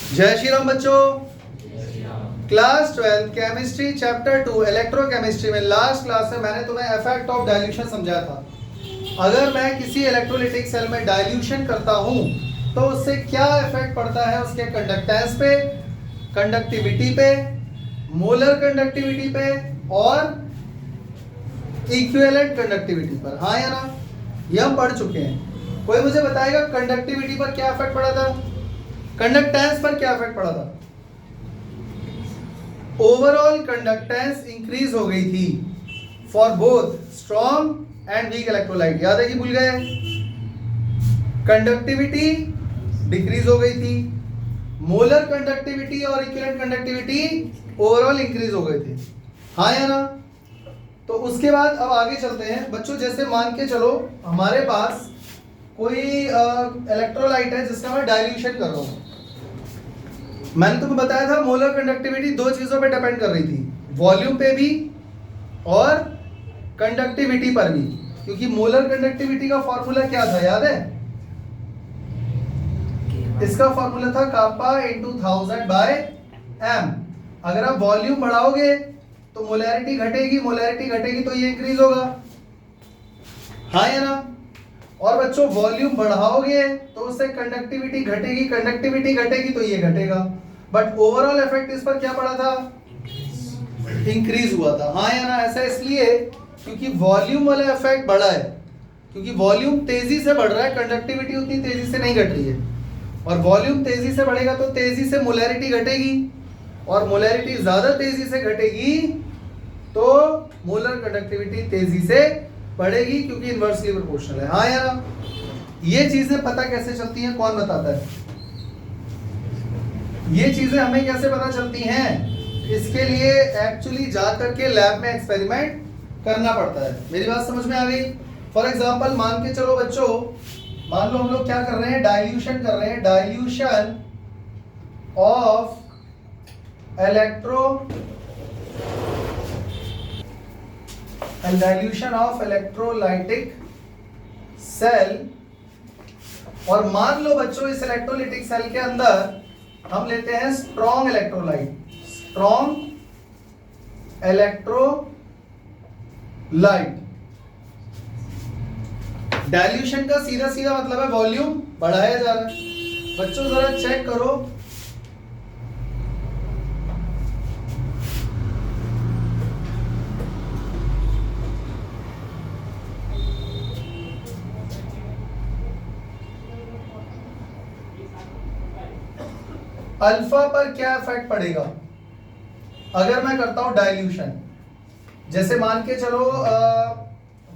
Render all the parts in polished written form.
जय श्री राम बच्चों। Class 12 chemistry chapter 2 electrochemistry में लास्ट क्लास में मैंने तुम्हें इफेक्ट ऑफ डाइल्यूशन समझाया था। अगर मैं किसी इलेक्ट्रोलिटिक सेल में डाइल्यूशन करता हूं तो उससे क्या इफेक्ट पड़ता है उसके कंडक्टेंस पे, कंडक्टिविटी पे, मोलर कंडक्टिविटी पे और इक्विवेलेंट कंडक्टिविटी पर। हाँ या ना, ये हम पढ़ चुके हैं। कोई मुझे बताएगा कंडक्टिविटी पर क्या इफेक्ट पड़ा था, कंडक्टेंस पर क्या इफेक्ट पड़ा था? ओवरऑल कंडक्टेंस इंक्रीज हो गई थी for both strong and weak electrolyte. याद है कि भूल गए? कंडक्टिविटी डिक्रीज हो गई थी, मोलर कंडक्टिविटी और इक्विवेलेंट कंडक्टिविटी ओवरऑल इंक्रीज हो गए थे। हाँ या ना? तो उसके बाद अब आगे चलते हैं बच्चों। जैसे मान के चलो हमारे पास कोई इलेक्ट्रोलाइट है जिसका मैं डाइल्यूशन कर रहा हूँ। मैंने तुम्हें बताया था मोलर कंडक्टिविटी दो चीजों पे डिपेंड कर रही थी, वॉल्यूम पे भी और कंडक्टिविटी पर भी। क्योंकि मोलर कंडक्टिविटी का फॉर्मूला क्या था, याद है? इसका फॉर्मूला था कापा इंटू 1000/m। अगर आप वॉल्यूम बढ़ाओगे तो मोलैरिटी घटेगी, मोलैरिटी घटेगी तो ये इंक्रीज होगा। हाँ या ना? और बच्चों वॉल्यूम बढ़ाओगे तो उससे कंडक्टिविटी घटेगी, कंडक्टिविटी घटेगी तो ये घटेगा। बट ओवरऑल इफेक्ट इस पर क्या पड़ा था? इंक्रीज हुआ था। हाँ या ना? ऐसा इसलिए क्योंकि वॉल्यूम वाला इफेक्ट बढ़ा है, क्योंकि वॉल्यूम तेजी से बढ़ रहा है, कंडक्टिविटी उतनी तेजी से नहीं घट रही है। और वॉल्यूम तेजी से बढ़ेगा तो तेजी से मोलैरिटी घटेगी, और मोलैरिटी ज्यादा तेजी से घटेगी तो मोलर कंडक्टिविटी तेजी से बढ़ेगी, क्योंकि इनवर्सली प्रोपोर्शनल है। हाँ या ना? ये चीजें पता कैसे चलती हैं, कौन बताता है? ये चीजें हमें कैसे पता चलती हैं? इसके लिए एक्चुअली जाकर के लैब में एक्सपेरिमेंट करना पड़ता है। मेरी बात समझ में आ गई? फॉर एग्जांपल मान के चलो बच्चों, मान लो हम लोग क्या कर रहे हैं, डाइल्यूशन कर रहे हैं। Dilution of dilution of electrolytic cell. और मान लो बच्चों इस इलेक्ट्रोलिटिक सेल के अंदर हम लेते हैं strong electrolyte, strong electrolyte. Dilution का सीधा सीधा मतलब है वॉल्यूम बढ़ाया जा रहा है। बच्चों जरा चेक करो, अल्फा पर क्या इफेक्ट पड़ेगा अगर मैं करता हूं डाइल्यूशन। जैसे मान के चलो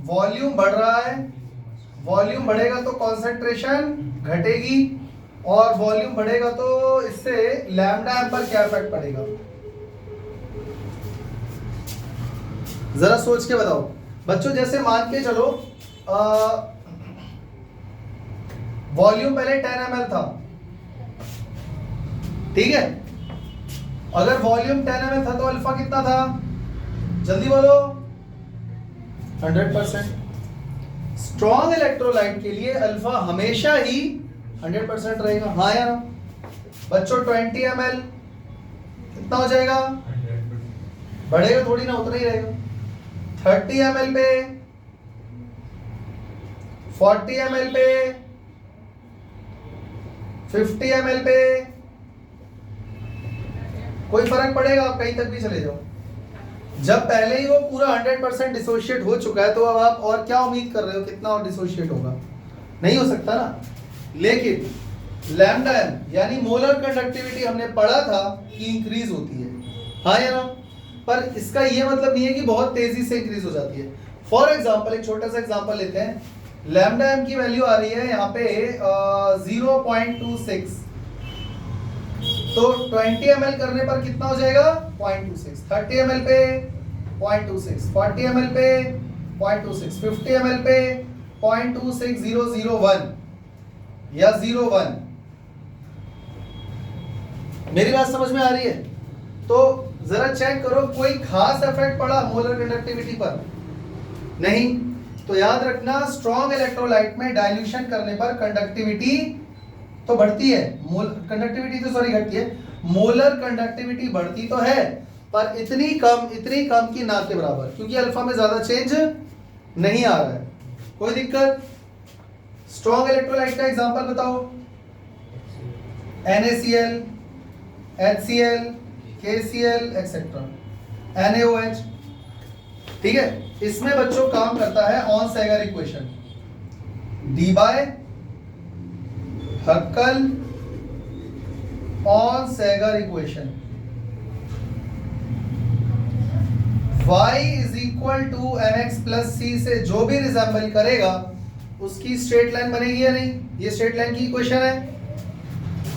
वॉल्यूम बढ़ रहा है, वॉल्यूम बढ़ेगा तो कॉन्सेंट्रेशन घटेगी, और वॉल्यूम बढ़ेगा तो इससे लैम्डा एम पर क्या इफेक्ट पड़ेगा, जरा सोच के बताओ बच्चों। जैसे मान के चलो वॉल्यूम पहले 10 ml था, ठीक है? अगर वॉल्यूम 10 ml था तो अल्फा कितना था, जल्दी बोलो? 100%। स्ट्रॉन्ग इलेक्ट्रोलाइट के लिए अल्फा हमेशा ही 100% रहेगा। हाँ यार बच्चों 20 ml कितना हो जाएगा, बढ़ेगा थोड़ी ना, उतना ही रहेगा। 30 ml पे, 40 ml पे, 50 ml पे कोई फर्क पड़ेगा? आप कहीं तक भी चले जाओ, जब पहले ही वो पूरा 100% डिसोशिएट हो चुका है तो अब आप और क्या उम्मीद कर रहे हो, कितना और डिसोशिएट होगा? नहीं हो सकता ना। लेकिन लैम्डा एम यानी मोलर कंडक्टिविटी हमने पढ़ा था कि इंक्रीज होती है। हाँ या ना? पर इसका ये मतलब नहीं है कि बहुत तेजी से इंक्रीज हो जाती है। फॉर एग्जाम्पल एक छोटा सा एग्जाम्पल लेते हैं। लैम्डा एम की वैल्यू आ रही है यहाँ पे 0.26, तो 20 ml करने पर कितना हो जाएगा? 0.26। 30 ml पे 0.26, 40 ml पे 0.26, 50 ml पे 0.26001 या 01। मेरी बात समझ में आ रही है? तो जरा चेक करो कोई खास इफेक्ट पड़ा मोलर कंडक्टिविटी पर? नहीं। तो याद रखना स्ट्रॉन्ग इलेक्ट्रोलाइट में डाइल्यूशन करने पर कंडक्टिविटी तो बढ़ती है, मोल कंडक्टिविटी तो सॉरी घटती है, मोलर कंडक्टिविटी बढ़ती तो है पर इतनी कम कि ना के बराबर, क्योंकि अल्फा में ज्यादा चेंज नहीं आ रहा है। कोई दिक्कत? स्ट्रॉन्ग इलेक्ट्रोलाइट का एग्जांपल बताओ। NaCl, HCl, KCl etcetera, NaOH। ठीक है, इसमें बच्चों काम करता है Onsager equation, Debye Hückel Onsager equation. y is equal to mx plus c से जो भी रिजेंबल करेगा उसकी स्ट्रेट लाइन बनेगी या नहीं? ये स्ट्रेट लाइन की इक्वेशन है।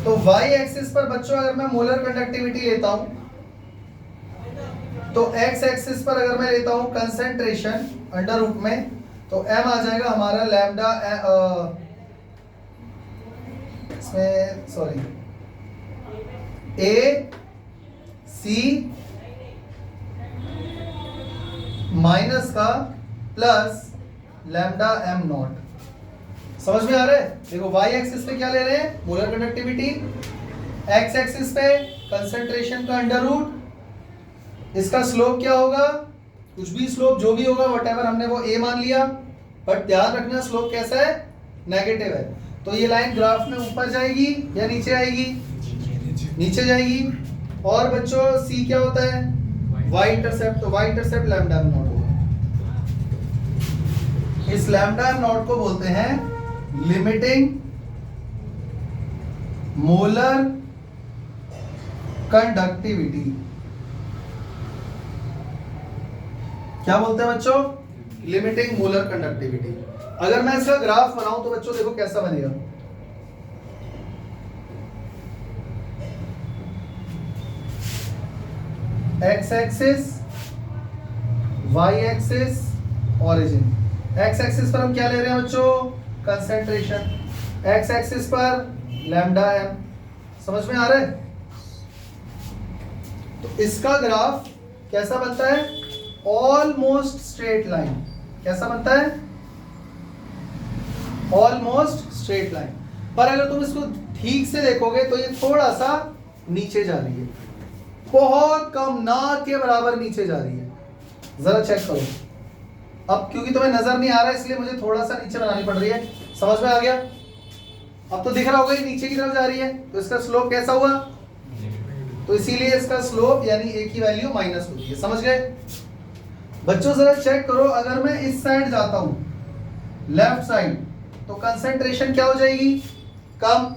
तो y एक्सिस पर बच्चों अगर मैं मोलर कंडक्टिविटी लेता हूं तो x एक्सिस पर अगर मैं लेता हूं कंसंट्रेशन अंडर रूट में, तो m आ जाएगा हमारा लैम्डा, इसमें सॉरी a c माइनस का प्लस लैम्डा m नॉट। समझ में आ रहा है? देखो y एक्सिस पे क्या ले रहे हैं? Molar conductivity. x एक्सिस पे कंसंट्रेशन का अंडर रूट, इसका स्लोप क्या होगा? कुछ भी स्लोप जो भी होगा व्हाटएवर, हमने वो a मान लिया, बट ध्यान रखना स्लोप कैसा है? नेगेटिव है। तो ये लाइन ग्राफ में ऊपर जाएगी या नीचे आएगी? नीचे जाएगी। और बच्चों c क्या होता है? y intercept. तो y intercept lambda m not होगा। इस लैम्डा m नॉट को बोलते हैं लिमिटिंग मोलर कंडक्टिविटी। क्या बोलते हैं बच्चों? Limiting molar conductivity. अगर मैं इसका ग्राफ बनाऊं तो बच्चों देखो कैसा बनेगा। x axis, y axis, origin. x axis पर हम क्या ले रहे हैं बच्चों? कंसंट्रेशन। x एक्सिस पर लैम्डा m। समझ में आ रहा है? तो इसका ग्राफ कैसा बनता है? Almost straight line. कैसा बनता है? Almost straight line. पर अगर तुम इसको ठीक से देखोगे तो ये थोड़ा सा नीचे जा रही है, बहुत कम, ना के बराबर नीचे जा रही है। जरा चेक करो। अब क्योंकि तुम्हें नजर नहीं आ रहा है इसलिए मुझे थोड़ा सा नीचे बनानी पड़ रही है। समझ में आ गया? अब तो दिख रहा होगा ये नीचे की तरफ जा रही है, तो इसका स्लोप कैसा हुआ? तो इसीलिए इसका स्लोप यानी a की वैल्यू माइनस होती है। समझ गए बच्चों? जरा चेक करो, अगर मैं इस साइड जाता हूं, लेफ्ट साइड, तो कंसंट्रेशन क्या हो जाएगी? कम।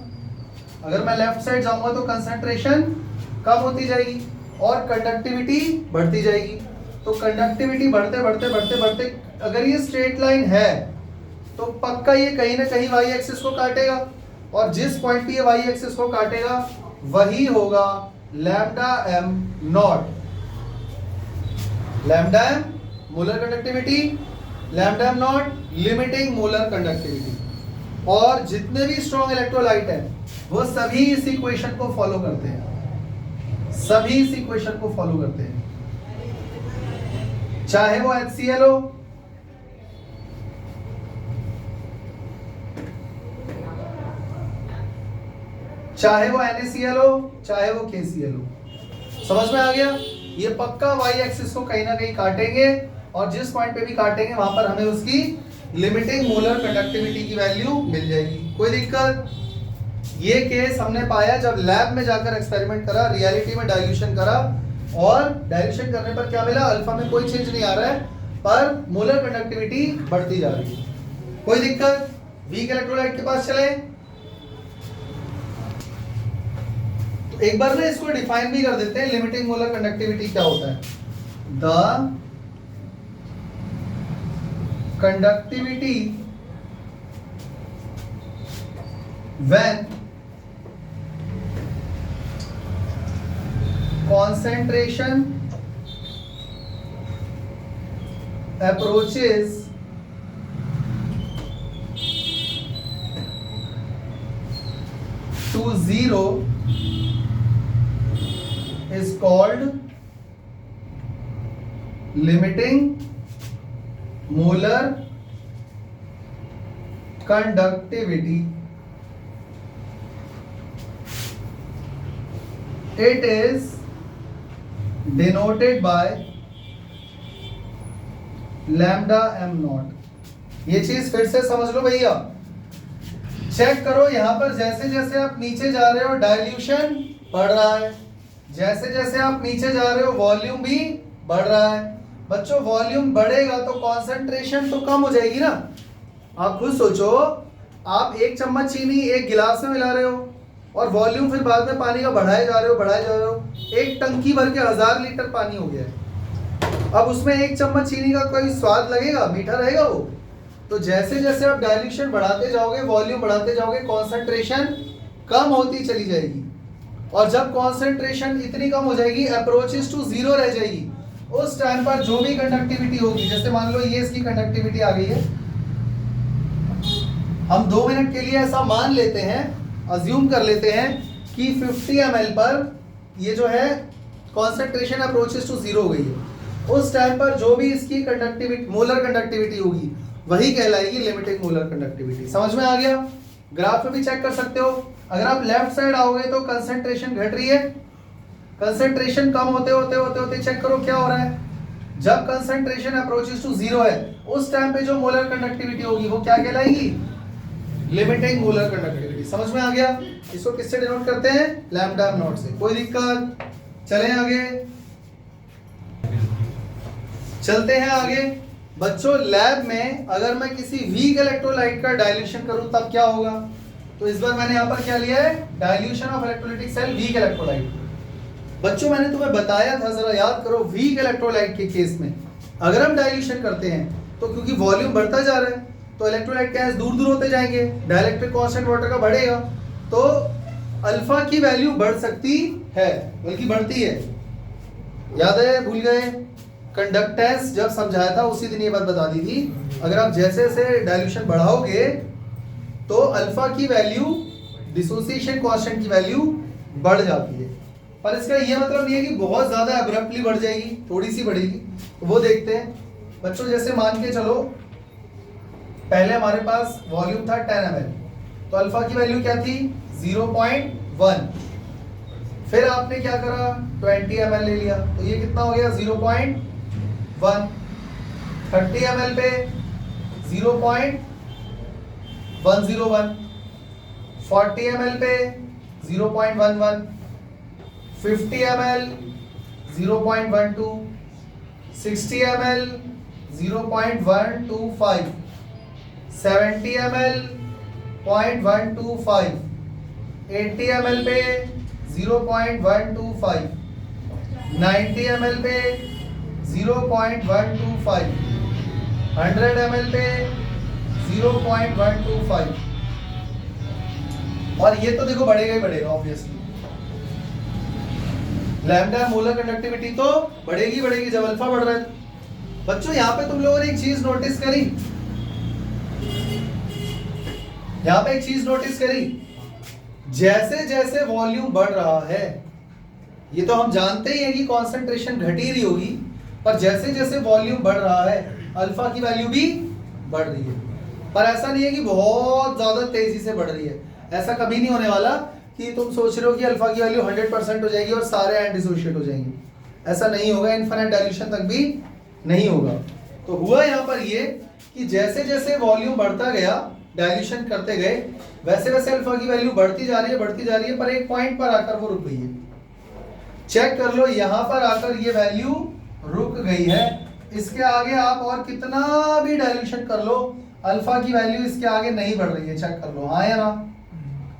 अगर मैं लेफ्ट साइड जाऊंगा तो कंसंट्रेशन कम होती जाएगी और कंडक्टिविटी बढ़ती जाएगी। तो कंडक्टिविटी बढ़ते बढ़ते बढ़ते बढ़ते, अगर ये स्ट्रेट लाइन है तो पक्का ये कहीं ना कहीं y एक्सिस को काटेगा, और जिस पॉइंट पे ये y एक्सिस को काटेगा वही होगा lambda m not. Lambda m molar conductivity, lambda m not limiting molar conductivity. और जितने भी स्ट्रॉन्ग इलेक्ट्रोलाइट है वो सभी इस इक्वेशन को फॉलो करते हैं, सभी इस इक्वेशन को फॉलो करते हैं, चाहे वो HCl हो, चाहे वो NaCl हो, चाहे वो KCl हो। समझ में आ गया? ये पक्का y एक्सिस को कहीं ना कहीं काटेंगे, और जिस पॉइंट पे भी काटेंगे वहां पर हमें उसकी लिमिटिंग मोलर कंडक्टिविटी की वैल्यू मिल जाएगी। कोई दिक्कत? ये केस हमने पाया जब लैब में जाकर एक्सपेरिमेंट करा, रियलिटी में डाइल्यूशन करा, और डाइल्यूशन करने पर क्या मिला? अल्फा में कोई चेंज नहीं आ रहा है पर मोलर कंडक्टिविटी बढ़ती जा रही है। कोई दिक्कत? वीक इलेक्ट्रोलाइट के पास चले तो एक बार ना इसको डिफाइन भी कर देते हैं, लिमिटिंग मोलर कंडक्टिविटी क्या होता है। The conductivity when concentration approaches to zero is called limiting molar conductivity। It is denoted by lambda m not. ये चीज फिर से समझ लो भैया, चेक करो यहां पर जैसे जैसे आप नीचे जा रहे हो डाइल्यूशन बढ़ रहा है, जैसे जैसे आप नीचे जा रहे हो वॉल्यूम भी बढ़ रहा है। बच्चों वॉल्यूम बढ़ेगा तो कॉन्सेंट्रेशन तो कम हो जाएगी ना। आप खुद सोचो, आप 1 चम्मच चीनी 1 गिलास में मिला रहे हो और वॉल्यूम फिर बाद में पानी का बढ़ाए जा रहे हो बढ़ाए जा रहे हो, एक टंकी भर के 1000 लीटर पानी हो गया है। अब उसमें 1 चम्मच चीनी का कोई स्वाद लगेगा? मीठा रहेगा वो? तो जैसे जैसे आप डाइल्यूशन बढ़ाते जाओगे, वॉल्यूम बढ़ाते जाओगे, कॉन्सेंट्रेशन कम होती चली जाएगी। और जब कॉन्सेंट्रेशन इतनी कम हो जाएगी, अप्रोचेस टू जीरो रह जाएगी, उस टाइम पर जो भी कंडक्टिविटी होगी, जैसे मान लो ये इसकी कंडक्टिविटी आ गई है, हम 2 मिनट के लिए ऐसा मान लेते हैं, अज्यूम कर लेते हैं कि 50 ml पर ये जो है कॉन्सेंट्रेशन अप्रोचेस टू जीरो हो गई है। उस टाइम पर जो भी इसकी कंडक्टिविटी, मोलर कंडक्टिविटी होगी, वही कहलाएगी लिमिटिंग मोलर कंडक्टिविटी। समझ में आ गया? ग्राफ में भी चेक कर सकते हो। अगर आप लेफ्ट साइड आओगे तो कंसेंट्रेशन घट रही है, कंसेंट्रेशन कम होते होते होते होते चेक करो क्या हो रहा है। जब कंसेंट्रेशन अप्रोचेस टू जीरो है, उस टाइम पे जो मोलर कंडक्टिविटी होगी वो क्या कहलाएगी? Limiting molar conductivity. समझ में आ गया? इसको किससे डिनोट करते हैं? लैम्डा नॉट से। कोई दिक्कत? चलें आगे, चलते हैं आगे। बच्चों लैब में अगर मैं किसी वीक इलेक्ट्रोलाइट का डाइल्यूशन करूं तब क्या होगा? तो इस बार मैंने यहां पर क्या लिया है? Dilution of electrolytic cell weak electrolyte. बच्चों मैंने तुम्हें बताया था, जरा याद करो, वीक इलेक्ट्रोलाइट के केस में अगर हम डाइल्यूशन करते हैं तो क्योंकि वॉल्यूम बढ़ता जा रहा है तो इलेक्ट्रोलाइट गैस दूर दूर होते जाएंगे, डाइलेक्ट्रिक कांस्टेंट वाटर का बढ़ेगा, तो अल्फा की वैल्यू बढ़ सकती है, बल्कि बढ़ती है। याद है? भूल गए? कंडक्टेंस जब समझाया था उसी दिन ये बात बता दी थी। अगर आप जैसे जैसे डाइल्यूशन बढ़ाओगे तो अल्फा की वैल्यू, डिसोसिएशन कांस्टेंट की वैल्यू बढ़ जाती है। पर इसका ये मतलब नहीं है कि बहुत ज्यादा अब्रप्टली बढ़ जाएगी, थोड़ी सी बढ़ेगी। वो देखते हैं बच्चों। जैसे मान के चलो पहले हमारे पास वॉल्यूम था 10 ml, तो अल्फा की वैल्यू क्या थी? 0.1। फिर आपने क्या करा? 20 ml ले लिया, तो ये कितना हो गया? 0.1। 30 ml पे 0.101, 40 ml पे 0.11, 50 ml 0.12, 60 ml 0.125, 70 ml 0.125, 80 ml पे 0.125, 90 ml पे 0.125, 100 ml पे 0.125। और ये तो देखो बढ़ेगा ही बढ़ेगा ऑब्वियसली। लैम्डा मोलर कंडक्टिविटी तो बढ़ेगी बढ़ेगी जब अल्फा बढ़ रहा है। बच्चों यहाँ पे तुम लोगों ने एक चीज नोटिस करी, यहाँ पे एक चीज नोटिस करी, जैसे जैसे वॉल्यूम बढ़ रहा है, ये तो हम जानते ही हैं कि कॉन्सेंट्रेशन घट ही रही होगी, पर जैसे जैसे वॉल्यूम बढ़ रहा है अल्फा की वैल्यू भी बढ़ रही है। पर ऐसा नहीं है कि बहुत ज्यादा तेजी से बढ़ रही है, ऐसा कभी नहीं होने वाला कि तुम सोच रहे हो कि अल्फा की वैल्यू 100% हो जाएगी और सारे एंड डिसोशिएट हो जाएंगे। ऐसा नहीं होगा, इनफिनिट डाइल्यूशन तक भी नहीं होगा। तो हुआ यहाँ पर ये कि जैसे जैसे वॉल्यूम बढ़ता गया, डाइल्यूशन करते गए, वैसे वैसे अल्फा की वैल्यू बढ़ती जा रही है बढ़ती जा रही है, पर एक पॉइंट पर आकर वो रुक गई है। चेक कर लो, यहाँ पर आकर ये वैल्यू रुक गई है। इसके आगे आप और कितना भी डाइल्यूशन कर लो, अल्फा की वैल्यू इसके आगे नहीं बढ़ रही है। चेक कर लो, हाँ या ना?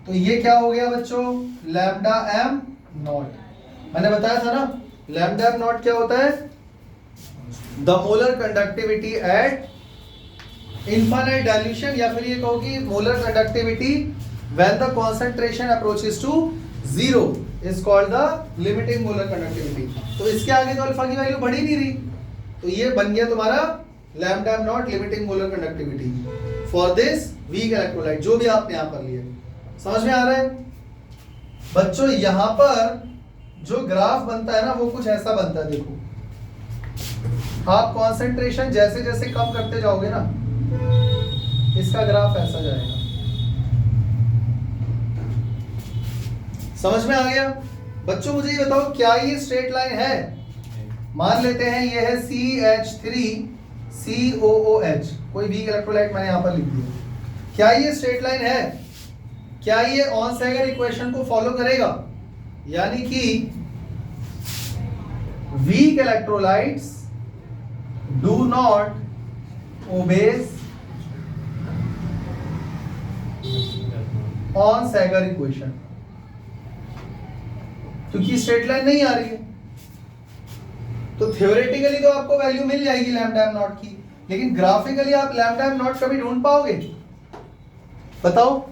तो ये क्या हो गया बच्चों? Lambda m not. मैंने बताया था ना, लैम्डा एम नॉट क्या होता है? The molar conductivity at infinite dilution, या फिर ये कहो कि molar conductivity when the concentration approaches to zero is called the limiting molar conductivity. तो इसके आगे तो अल्फा की वैल्यू बढ़ ही नहीं रही, तो ये बन गया तुम्हारा lambda m not, limiting molar conductivity for this weak electrolyte, जो भी आपने यहां पर लिया। समझ में आ रहा है बच्चों? यहां पर जो ग्राफ बनता है ना, वो कुछ ऐसा बनता है। देखो, आप कंसंट्रेशन जैसे जैसे कम करते जाओगे ना, इसका ग्राफ ऐसा जाएगा। समझ में आ गया बच्चों मुझे ये बताओ, क्या ये स्ट्रेट लाइन है? मान लेते हैं ये है CH3COOH, कोई भी इलेक्ट्रोलाइट मैंने यहां पर लिख दिया। क्या ये स्ट्रेट लाइन है? क्या ये ऑन-सैगर इक्वेशन को फॉलो करेगा? यानी कि weak electrolytes do not obey Onsager equation, क्योंकि स्ट्रेट लाइन नहीं आ रही है। तो थ्योरेटिकली तो आपको वैल्यू मिल जाएगी लैम्डा एम नॉट की, लेकिन ग्राफिकली आप लैम्डा एम नॉट कभी ढूंढ पाओगे? बताओ।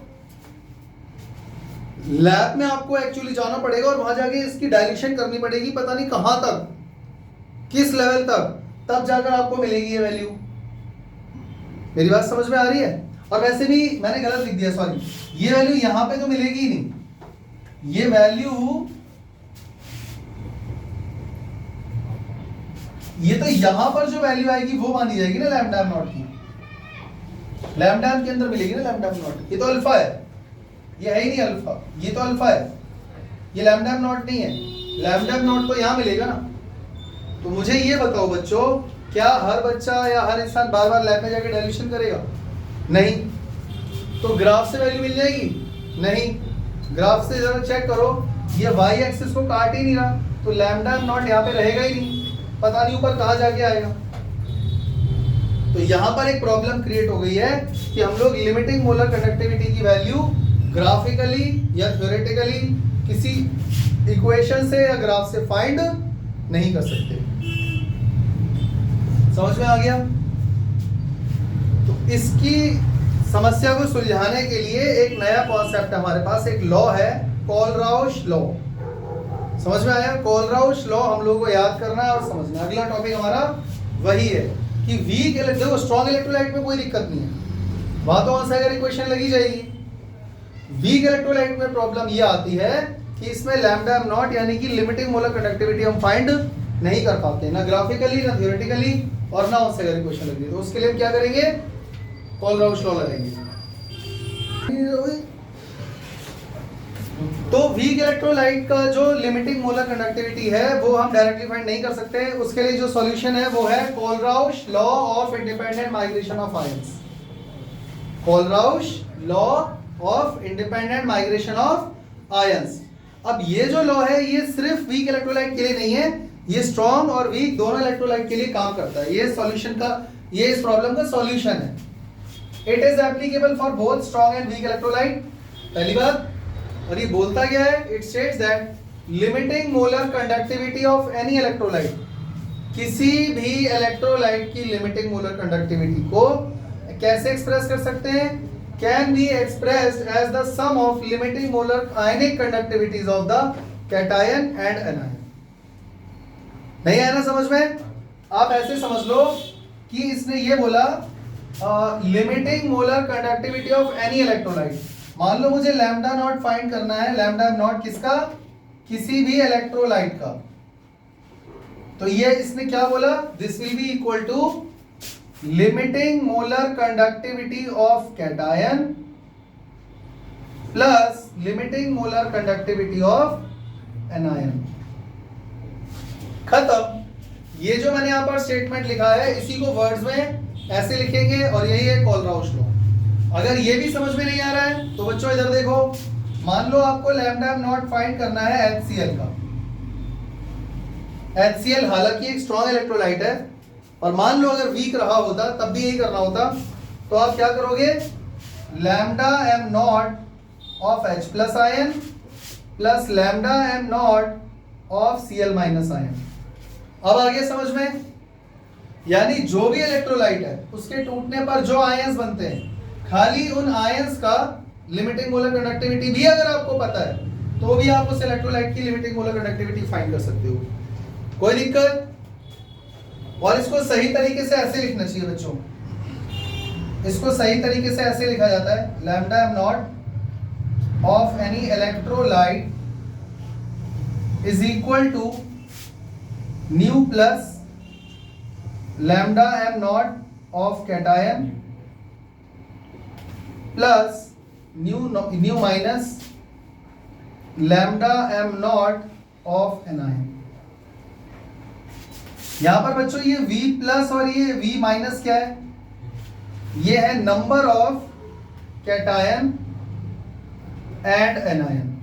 लैब में आपको एक्चुअली जाना पड़ेगा और वहां जाके इसकी डायल्यूशन करनी पड़ेगी, पता नहीं कहां तक, किस लेवल तक, तब जाकर आपको मिलेगी ये वैल्यू। मेरी बात समझ में आ रही है? और वैसे भी मैंने गलत लिख दिया, सॉरी, ये वैल्यू यहां पे तो मिलेगी ही नहीं। ये वैल्यू, ये तो यहां पर जो वैल्यू आएगी वो मानी जाएगी ना लैम्डा एम नॉट की। लैम्डा एम के अंदर मिलेगी ना लैम्डा एम नॉट। ये तो अल्फा है, ये है ही नहीं अल्फा, ये तो अल्फा है, ये लैम्डा एम नॉट नहीं है। लैम्डा एम नॉट तो यहां मिलेगा ना। तो मुझे ये बताओ बच्चों, क्या हर बच्चा या हर इंसान बार बार लैब में जाके डायल्यूशन करेगा? नहीं। तो ग्राफ से वैल्यू मिल जाएगी? नहीं। ग्राफ से जरा चेक करो, ये y एक्सिस को काट ही नहीं रहा, तो लैम्डा एम नॉट यहाँ पे रहेगा ही नहीं, पता नहीं ऊपर कहाँ जाके आएगा। तो यहाँ पर एक प्रॉब्लम क्रिएट हो गई है कि हम लोग लिमिटिंग मोलर कंडक्टिविटी की वैल्यू ग्राफिकली या थ्योरेटिकली किसी इक्वेशन से या ग्राफ से फाइंड नहीं कर सकते। समझ में आ गया? तो इसकी समस्या को सुलझाने के लिए एक नया कॉन्सेप्ट हमारे पास, एक लॉ है, कोलराउश लॉ। समझ में आया? कोलराउश लॉ हम लोगों को याद करना है और समझना। अगला टॉपिक हमारा वही है कि वीक देखो, स्ट्रॉन्ग इलेक्ट्रोलाइट में कोई दिक्कत नहीं है, वहां तो ऑन-सैगर इक्वेशन लगी जाएगी। वीक इलेक्ट्रोलाइट में प्रॉब्लम ये आती है कि इसमें लैम्डा एम नॉट यानी कि लिमिटिंग मोलर कंडक्टिविटी हम फाइंड नहीं कर पाते, ना ग्राफिकली ना थ्योरेटिकली और ना ऑन-सैगर इक्वेशन लगी। तो उसके लिए हम क्या करेंगे? कोलराउश लॉ लगाएंगे। तो वीक इलेक्ट्रोलाइट का जो लिमिटिंग मोलर कंडक्टिविटी है वो हम डायरेक्टली फाइंड नहीं कर सकते। उसके लिए जो सॉल्यूशन है वो है Kohlrausch law of independent migration of ions. Kohlrausch law of independent migration of ions. अब ये जो लॉ है ये सिर्फ वीक इलेक्ट्रोलाइट के लिए नहीं है, ये स्ट्रॉन्ग और वीक दोनों इलेक्ट्रोलाइट के लिए काम करता है। ये सॉल्यूशन का, ये इस प्रॉब्लम का सॉल्यूशन है। It is applicable for both strong and weak electrolyte, पहली बात। और ये बोलता क्या है? It states that limiting molar conductivity of any electrolyte, किसी भी इलेक्ट्रोलाइट की लिमिटिंग मोलर कंडक्टिविटी को कैसे एक्सप्रेस कर सकते हैं? Can be expressed as the sum of limiting molar ionic conductivities of the cation and anion. नहीं आया ना समझ में? आप ऐसे समझ लो कि इसने ये बोला limiting molar conductivity of any electrolyte. मान लो मुझे लैम्डा नॉट फाइंड करना है, लैम्डा नॉट किसका? किसी भी इलेक्ट्रोलाइट का। तो ये इसने क्या बोला? This will be equal to limiting molar conductivity of cation plus limiting molar conductivity of anion. खत्म। ये जो मैंने यहां पर स्टेटमेंट लिखा है इसी को वर्ड्स में ऐसे लिखेंगे और यही है कोलराउश लॉ। अगर ये भी समझ में नहीं आ रहा है तो बच्चों इधर देखो, मान लो आपको लैम्डा नॉट फाइंड करना है HCl का। HCl हालांकि एक स्ट्रॉन्ग इलेक्ट्रोलाइट है, और मान लो अगर वीक रहा होता तब भी यही करना होता, तो आप क्या करोगे? Lambda m not of H plus ion plus lambda m not of Cl minus ion. अब आ गया समझ में? यानी जो भी इलेक्ट्रोलाइट है उसके टूटने पर जो आयंस बनते हैं, खाली उन आयंस का लिमिटिंग मोलर कंडक्टिविटी भी अगर आपको पता है तो भी आप उस इलेक्ट्रोलाइट की लिमिटिंग मोलर कंडक्टिविटी फाइंड कर सकते हो, कोई दिक्कत? और इसको सही तरीके से ऐसे लिखना चाहिए बच्चों, इसको सही तरीके से ऐसे लिखा जाता है, lambda m not of any electrolyte is equal to nu plus lambda m not of cation plus nu minus lambda m not of anion. यहां पर बच्चों ये V प्लस और ये V माइनस क्या है? ये है number of cation and anion.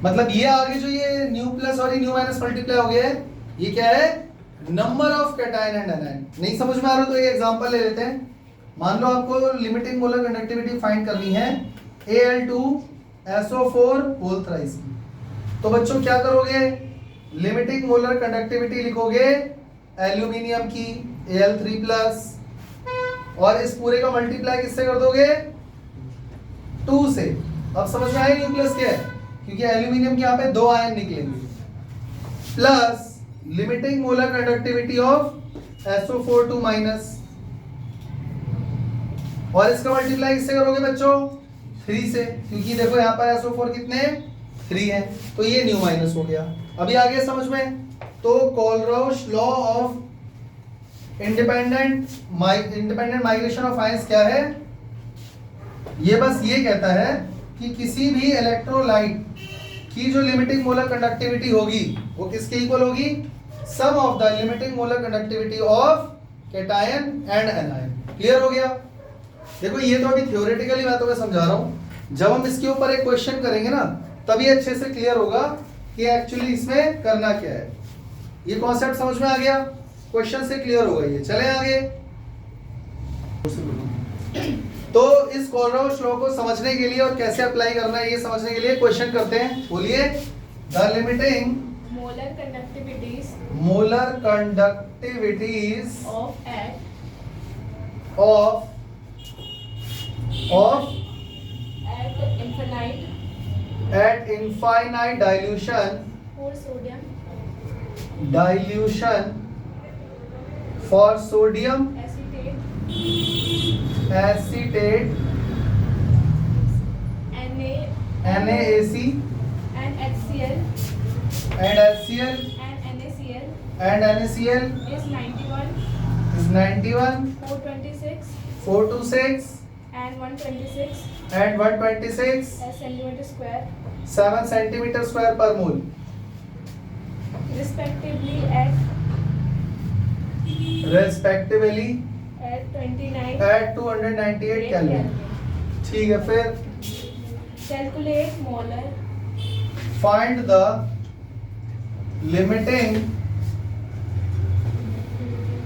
मतलब ये आगे जो ये न्यू प्लस और ये न्यू माइनस मल्टीप्लाई हो गया है, ये क्या है? Number of cation and anion. नहीं समझ में आ रहा तो एक एग्जांपल ले लेते हैं। मान लो आपको लिमिटिंग मोलर कंडक्टिविटी फाइंड करनी है Al2SO4 होल थ्राइस की। तो बच्चों क्या करोगे? लिमिटिंग मोलर कंडक्टिविटी लिखोगे एल्यूमिनियम की Al3 प्लस, और इस पूरे का मल्टीप्लाई किससे कर दोगे? 2 से। अब समझ में आया न्यू प्लस क्या है? क्योंकि एल्यूमिनियम के यहाँ पे 2 आयन निकलेंगे, plus limiting molar conductivity of SO4 minus, और इसका मल्टीप्लाई किससे करोगे बच्चों? 3 से, क्योंकि देखो यहाँ पर SO4 कितने? 3 है, तो ये न्यू माइनस हो गया। अभी आगे समझ में? तो Kohlrausch law of independent migration of ions क्या है? ये बस ये कहता है कि किसी भी इलेक्ट्रोलाइट की जो लिमिटिंग मोलर कंडक्टिविटी होगी वो किसके इक्वल होगी? Sum of the limiting molar conductivity of cation and anion. Clear हो गया? देखो ये तो अभी थ्योरेटिकली मैं तुम्हें समझा रहा हूं, जब हम इसके ऊपर एक क्वेश्चन करेंगे ना तभी अच्छे से क्लियर होगा कि एक्चुअली इसमें करना क्या है। ये कॉन्सेप्ट समझ में आ गया? क्वेश्चन से क्लियर होगा ये। चले आगे। तो इस कोलरोश लॉ को समझने के लिए और कैसे अप्लाई करना है ये समझने के लिए क्वेश्चन करते हैं। बोलिए। The limiting molar conductivities of at infinite dilution for sodium acetate NaAC and HCl and HCl and NaCl is is 91, 426 426 and 126 and 126 as centimeter square 7 centimeter square per mole respectively at 29 at 298 Kelvin। ठीक है, फिर calculate molar find the limiting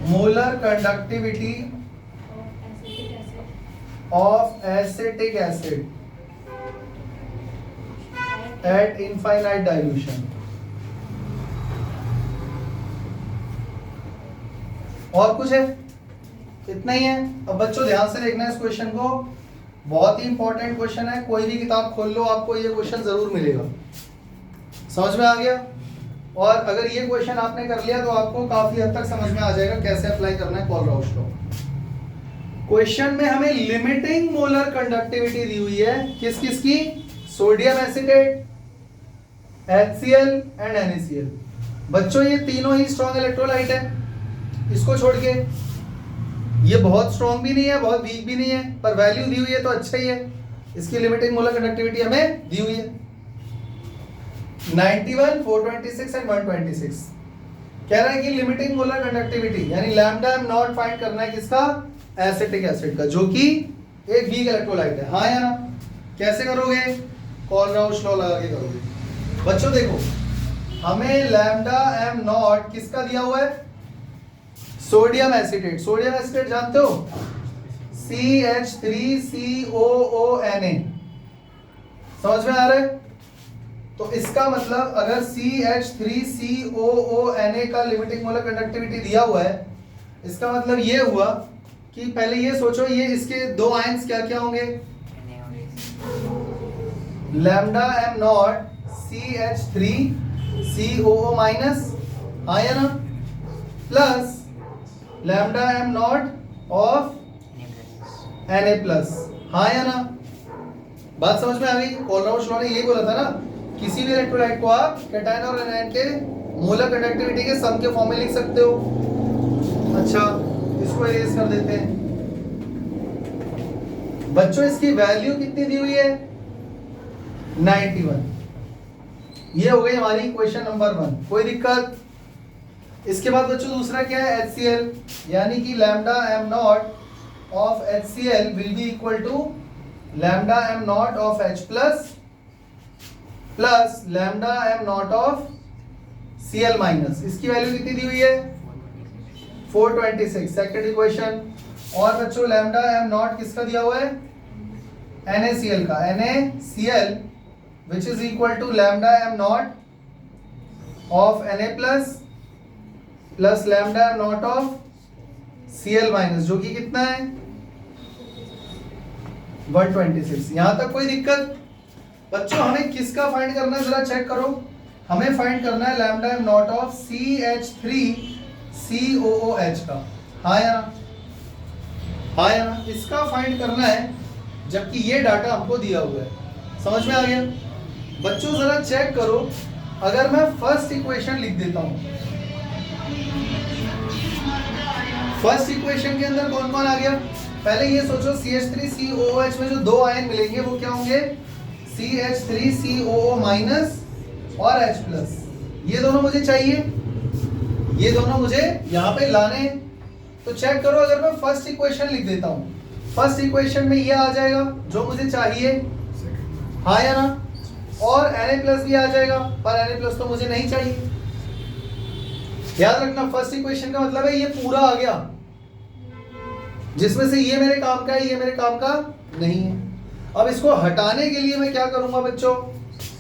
molar conductivity of acetic acid of acetic acid at infinite dilution। और कुछ है? इतना ही है। अब बच्चों ध्यान से देखना है इस क्वेश्चन को, बहुत ही इंपॉर्टेंट क्वेश्चन है। कोई भी किताब खोल लो आपको ये क्वेश्चन जरूर मिलेगा। समझ में आ गया? और अगर ये क्वेश्चन आपने कर लिया तो आपको काफी हद तक समझ में आ जाएगा कैसे अप्लाई करना है कोलरोश लॉ। क्वेश्चन में हमें लिमिटिंग मोलर कंडक्टिविटी दी हुई है किस किस की? Sodium acetate, HCl and NaCl। बच्चों ये तीनों ही स्ट्रॉन्ग इलेक्ट्रोलाइट है, इसको छोड़ के ये बहुत स्ट्रॉन्ग भी नहीं है बहुत वीक भी नहीं है, पर वैल्यू दी हुई है तो अच्छा ही है। इसकी लिमिटिंग मोलर कंडक्टिविटी हमें दी हुई है 91, 426 एंड 126। कह रहा है कि लिमिटिंग मोलर कंडक्टिविटी यानी लैम्डा एम नॉट फाइंड करना है किसका? एसिटिक एसिड का, जो कि एक वीक इलेक्ट्रोलाइट है। हाँ या ना? कैसे करोगे? कोलरोश लॉ लगा के करोगे। बच्चों देखो हमें लैम्डा एम नॉट किसका दिया हुआ है? Sodium acetate. सोडियम एसिटेट जानते हो? CH3COONA। समझ में आ रहा है? तो इसका मतलब अगर CH3COONA का लिमिटिंग मोलर कंडक्टिविटी दिया हुआ है, इसका मतलब ये हुआ कि पहले ये सोचो ये इसके दो आयंस क्या क्या होंगे? Lambda m not CH3COO minus, हाँ या ना? Plus lambda m not of Na plus, हाँ या ना? बात समझ में आ गई? कोलरोश लॉ ने यही बोला था ना, किसी भी इलेक्ट्रोलाइट को आप कैटायन और एनायन के मोलर कंडक्टिविटी के सम के फॉर्म में लिख सकते हो। अच्छा, इसको इरेज कर देते हैं। बच्चों इसकी वैल्यू कितनी दी हुई है? 91। ये हो गई हमारी इक्वेशन नंबर 1। कोई दिक्कत? इसके बाद बच्चों दूसरा क्या है, HCl, यानी कि lambda m not of HCl will be equal to lambda m not of H plus lambda m not of Cl minus. इसकी वैल्यू कितनी दी हुई है, 426, सेकंड इक्वेशन। और बच्चों लैम्डा m नॉट किसका दिया हुआ है, NaCl का, NaCl which is equal to lambda m naught of Na plus lambda m naught of Cl minus, जो कि कितना है 126। यहां तक कोई दिक्कत? बच्चों हमें किसका फाइंड करना है जरा चेक करो, हमें फाइंड करना है lambda m not of CH3COOH का। हाँ या ना, हाँ या ना, इसका फाइंड करना है, जबकि ये डाटा हमको दिया हुआ है। समझ में आ गया? बच्चों जरा चेक करो, अगर मैं फर्स्ट इक्वेशन लिख देता हूं, फर्स्ट इक्वेशन के अंदर कौन कौन आ गया, पहले ये सोचो CH3COOH में जो दो आयन मिलेंगे वो क्या होंगे, CH3COO माइनस और H प्लस। ये दोनों मुझे चाहिए, ये दोनों मुझे यहाँ पे लाने हैं। तो चेक करो, अगर मैं फर्स्ट इक्वेशन लिख देता हूँ, फर्स्ट इक्वेशन में ये आ जाएगा जो मुझे चाहिए, हाँ या ना, और Na प्लस भी आ जाएगा, पर Na प्लस तो मुझे नहीं चाहिए। याद रखना फर्स्ट इक्वेशन का मतलब है ये पूरा आ गया, जिसमें से ये मेरे काम का है, ये मेरे काम का नहीं है। अब इसको हटाने के लिए मैं क्या करूंगा बच्चों,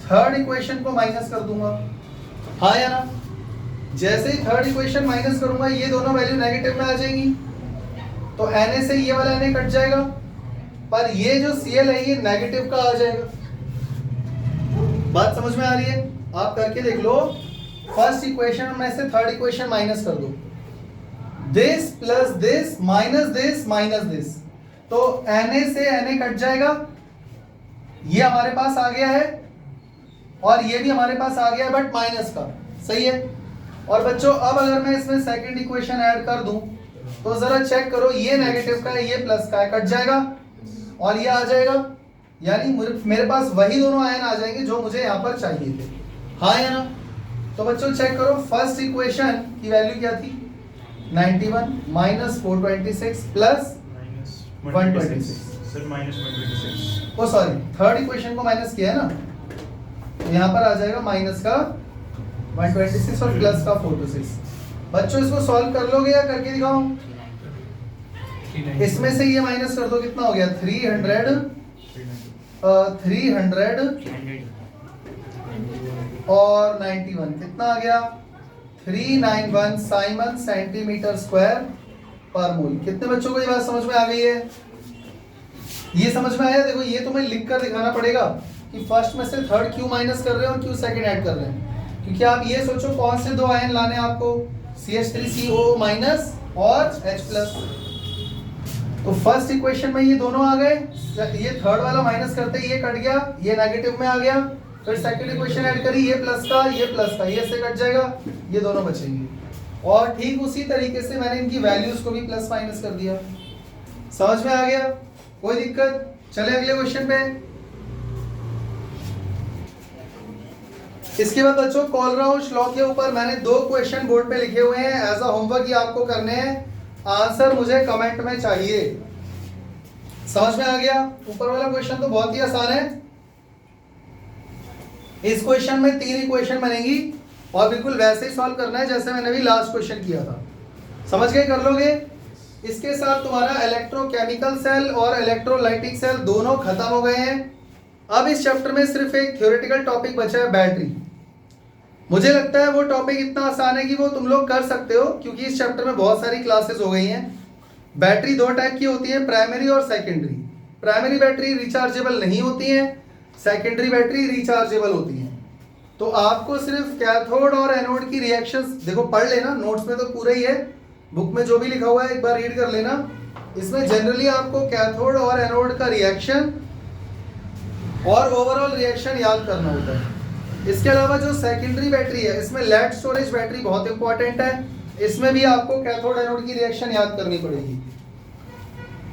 थर्ड इक्वेशन को माइनस कर दूंगा, हाँ या ना। जैसे ही थर्ड इक्वेशन माइनस करूंगा ये दोनों वैल्यू नेगेटिव में आ जाएंगी, तो Na से ये वाला Na कट जाएगा, पर ये जो Cl है ये नेगेटिव का आ जाएगा। बात समझ में आ रही है? आप करके देख लो, फर्स्ट इक्वेशन में से थर्ड इक्वेशन माइनस कर दो, this plus this minus this, तो Na से Na कट जाएगा, ये हमारे पास आ गया है और ये भी हमारे पास आ गया है बट माइनस का, सही है। और बच्चों अब अगर मैं इसमें सेकंड इक्वेशन ऐड कर दूं तो जरा चेक करो, ये नेगेटिव का है ये प्लस का है, कट जाएगा और ये आ जाएगा, यानी मेरे पास वही दोनों आयन आ जाएंगे जो मुझे यहाँ पर चाहिए थे, हाँ या ना। तो बच्चों चेक करो, फर्स्ट इक्वेशन की वैल्यू क्या थी 91 माइनस 426 प्लस 126, सर माइनस 126। ओ सॉरी, थर्ड इक्वेशन को माइनस किया है ना, तो यहाँ पर आ जाएगा माइनस का 126 और प्लस का 426। बच्चों इसको सॉल्व कर लोगे या करके दिखाऊं? इसमें से ये माइनस कर दो, कितना हो गया 300 और 91 कितना आ गया 391 साइमन सेंटीमीटर स्क्वायर पर मोल। कितने बच्चों को ये बात समझ में आ गई है? ये समझ में आया? देखो ये तुम्हें लिख कर दिखाना पड़ेगा कि फर्स्ट में से थर्ड क्यों माइनस कर रहे हैं और क्यों सेकंड ऐड कर रहे हैं, क्योंकि आप ये सोचो कौन से दो आयन लाने हैं आपको, CH3COO माइनस और H प्लस। तो फर्स्ट इक्वेशन में ये दोनों आ गए, ये थर्ड वाला माइनस करते ये कट गया, ये नेगेटिव में आ गया, फिर सेकंड इक्वेशन ऐड करी, ये प्लस का, ये से कट जाएगा, ये दोनों बचेंगे। और ठीक उसी तरीके से मैंने इनकी वैल्यूज को भी प्लस माइनस कर दिया। समझ में आ गया? कोई दिक्कत? चले अगले क्वेश्चन पे। इसके बाद बच्चों कोलराउश लॉ के ऊपर मैंने दो क्वेश्चन बोर्ड पे लिखे हुए हैं, एज अ होमवर्क ये आपको करने हैं, आंसर मुझे कमेंट में चाहिए। समझ में आ गया? ऊपर वाला क्वेश्चन तो बहुत ही आसान है, इस क्वेश्चन में 3 इक्वेशन बनेगी और बिल्कुल वैसे ही सॉल्व करना है जैसे मैंने भी लास्ट क्वेश्चन किया था। समझ गए? कर लोगे? इसके साथ तुम्हारा इलेक्ट्रोकेमिकल सेल और इलेक्ट्रोलाइटिक सेल दोनों खत्म हो गए हैं। अब इस चैप्टर में सिर्फ एक थ्योरेटिकल टॉपिक बचा है, बैटरी। मुझे लगता है वो टॉपिक इतना आसान है कि वो तुम लोग कर सकते हो, क्योंकि इस चैप्टर में बहुत सारी क्लासेस हो गई हैं। बैटरी 2 टाइप की होती है, प्राइमरी और सेकेंडरी। प्राइमरी बैटरी रिचार्जेबल नहीं होती है, सेकेंडरी बैटरी रिचार्जेबल होती है। तो आपको सिर्फ कैथोड और एनोड की रिएक्शंस देखो, पढ़ लेना, नोट्स में तो पूरा ही है, बुक में जो भी लिखा हुआ है एक बार रीड कर लेना। इसमें जनरली आपको कैथोड और एनोड का रिएक्शन और ओवरऑल रिएक्शन याद करना होता है। इसके अलावा जो सेकेंडरी बैटरी है, इसमें लेड स्टोरेज बैटरी बहुत इंपॉर्टेंट है, इसमें भी आपको कैथोड एनोड की रिएक्शन याद करनी पड़ेगी।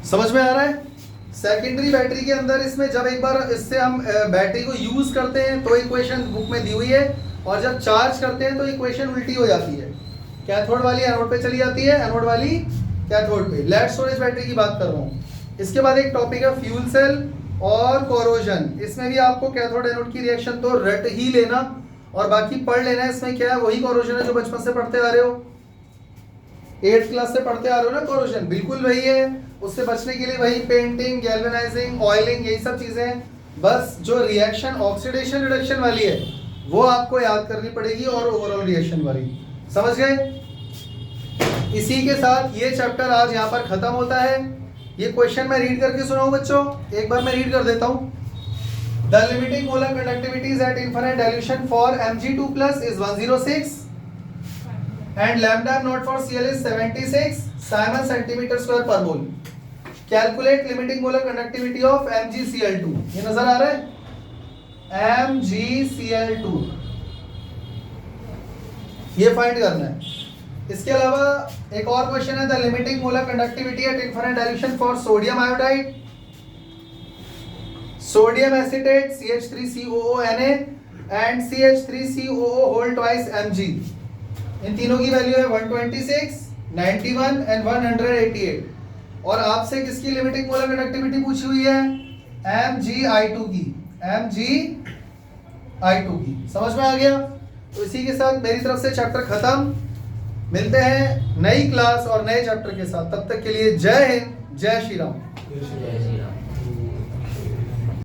समझ में आ रहा है? सेकेंडरी बैटरी के अंदर इसमें जब एक बार इससे हम बैटरी को यूज करते हैं तो इक्वेशन बुक में दी हुई है, और जब चार्ज करते हैं तो इक्वेशन उल्टी हो जाती है। कैथोड वाली एनोड पे चली जाती है, एनोड वाली कैथोड पे। लेड स्टोरेज बैटरी की बात कर रहा हूँ। इसके बाद एक टॉपिक है फ्यूल सेल और कोरोजन। इसमें भी आपको कैथोड एनोड की रिएक्शन तो रट ही लेना और बाकी पढ़ लेना है। इसमें क्या है, वही कोरोजन है जो बचपन से पढ़ते आ रहे हो, 8th क्लास से पढ़ते आ रहे हो ना। कोरोजन बिल्कुल वही है, उससे बचने के लिए वही पेंटिंग, गैल्वेनाइजिंग, ऑयलिंग, यही सब चीजें हैं। बस जो रिएक्शन ऑक्सीडेशन रिडक्शन वाली है वो आपको याद करनी पड़ेगी, और ओवरऑल रिएक्शन वाली, समझ गए। इसी के साथ ये चैप्टर आज यहाँ पर खत्म होता है। ये क्वेश्चन मैं रीड करके सुनाऊं बच्चों, एक बार मैं रीड कर देता हूँ। The limiting molar conductivities at infinite dilution for Mg2+ is 106 and lambda naught for Cl is 76 Simon centimeter square per mole. Calculate limiting molar conductivity of MgCl2. ये नजर आ रहा है, MgCl2 ये फाइंड करना है। इसके अलावा एक और क्वेश्चन है, the limiting molar conductivity at infinite dilution for sodium iodide, sodium acetate CH3COONA and CH3COO whole twice Mg। इन तीनों की वैल्यू है 126, 91 एंड 188। और आपसे किसकी लिमिटिंग मोलर कंडक्टिविटी पूछी हुई है, MgI2 की, MgI2 की। समझ में आ गया। तो इसी के साथ मेरी तरफ से चैप्टर खत्म। मिलते हैं नई क्लास और नए चैप्टर के साथ, तब तक के लिए जय हिंद, जय श्री राम।